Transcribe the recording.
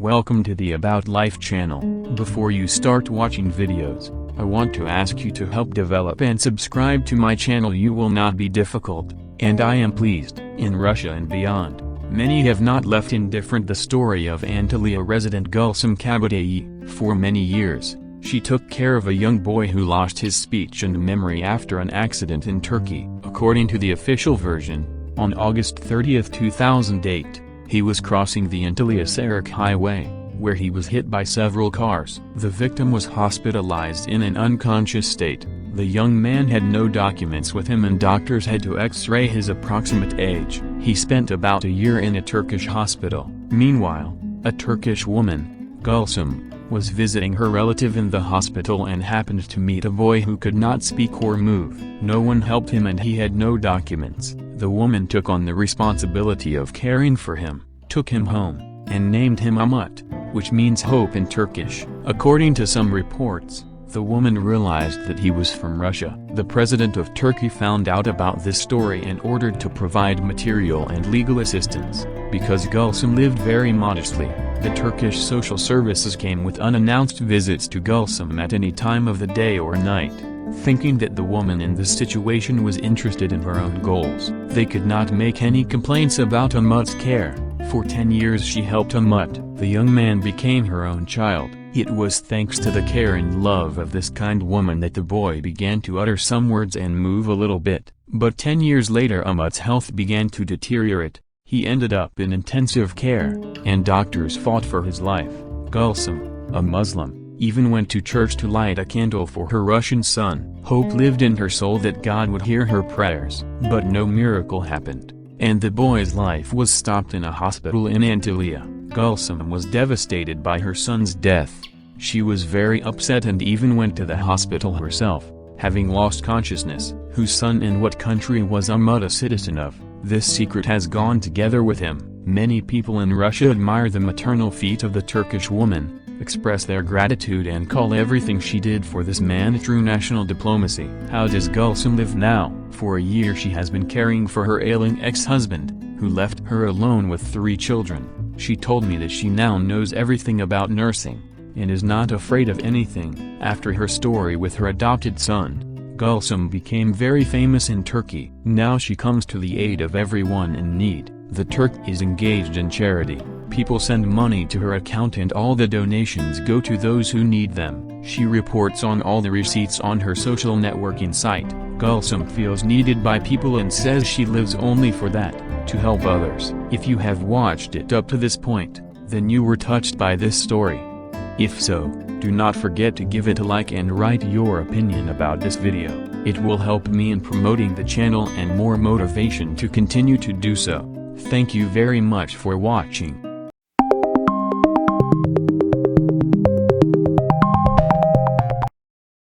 Welcome to the About Life channel. Before you start watching videos, I want to ask you to help develop and subscribe to my channel. You will not be difficult, and I am pleased. In Russia and beyond, many have not left indifferent the story of Antalya resident Gulsum Kabadayı. For many years, she took care of a young boy who lost his speech and memory after an accident in Turkey. According to the official version, on August 30, 2008, he was crossing the Antalya-Sarak highway, where he was hit by several cars. The victim was hospitalized in an unconscious state. The young man had no documents with him and doctors had to x-ray his approximate age. He spent about a year in a Turkish hospital. Meanwhile, a Turkish woman, Gulsum, was visiting her relative in the hospital and happened to meet a boy who could not speak or move. No one helped him and he had no documents. The woman took on the responsibility of caring for him, took him home, and named him Umut, which means hope in Turkish. According to some reports, the woman realized that he was from Russia. The president of Turkey found out about this story and ordered to provide material and legal assistance. Because Gulsum lived very modestly, the Turkish social services came with unannounced visits to Gulsum at any time of the day or night. Thinking that the woman in this situation was interested in her own goals, they could not make any complaints about Umut's care. For 10 years she helped Umut. The young man became her own child. It was thanks to the care and love of this kind woman that the boy began to utter some words and move a little bit. But 10 years later Umut's health began to deteriorate. He ended up in intensive care, and doctors fought for his life. Gulsum, a Muslim, even went to church to light a candle for her Russian son. Hope lived in her soul that God would hear her prayers. But no miracle happened, and the boy's life was stopped in a hospital in Antalya. Gulsum was devastated by her son's death. She was very upset and even went to the hospital herself, having lost consciousness. Whose son and what country was Umut a citizen of? This secret has gone together with him. Many people in Russia admire the maternal feat of the Turkish woman, express their gratitude and call everything she did for this man true national diplomacy. How does Gulsum live now? For a year she has been caring for her ailing ex-husband, who left her alone with 3 children. She told me that she now knows everything about nursing, and is not afraid of anything. After her story with her adopted son, Gulsum became very famous in Turkey. Now she comes to the aid of everyone in need. The Turk is engaged in charity. People send money to her account and all the donations go to those who need them. She reports on all the receipts on her social networking site. Gulsum feels needed by people and says she lives only for that, to help others. If you have watched it up to this point, then you were touched by this story. If so, do not forget to give it a like and write your opinion about this video. It will help me in promoting the channel and more motivation to continue to do so. Thank you very much for watching.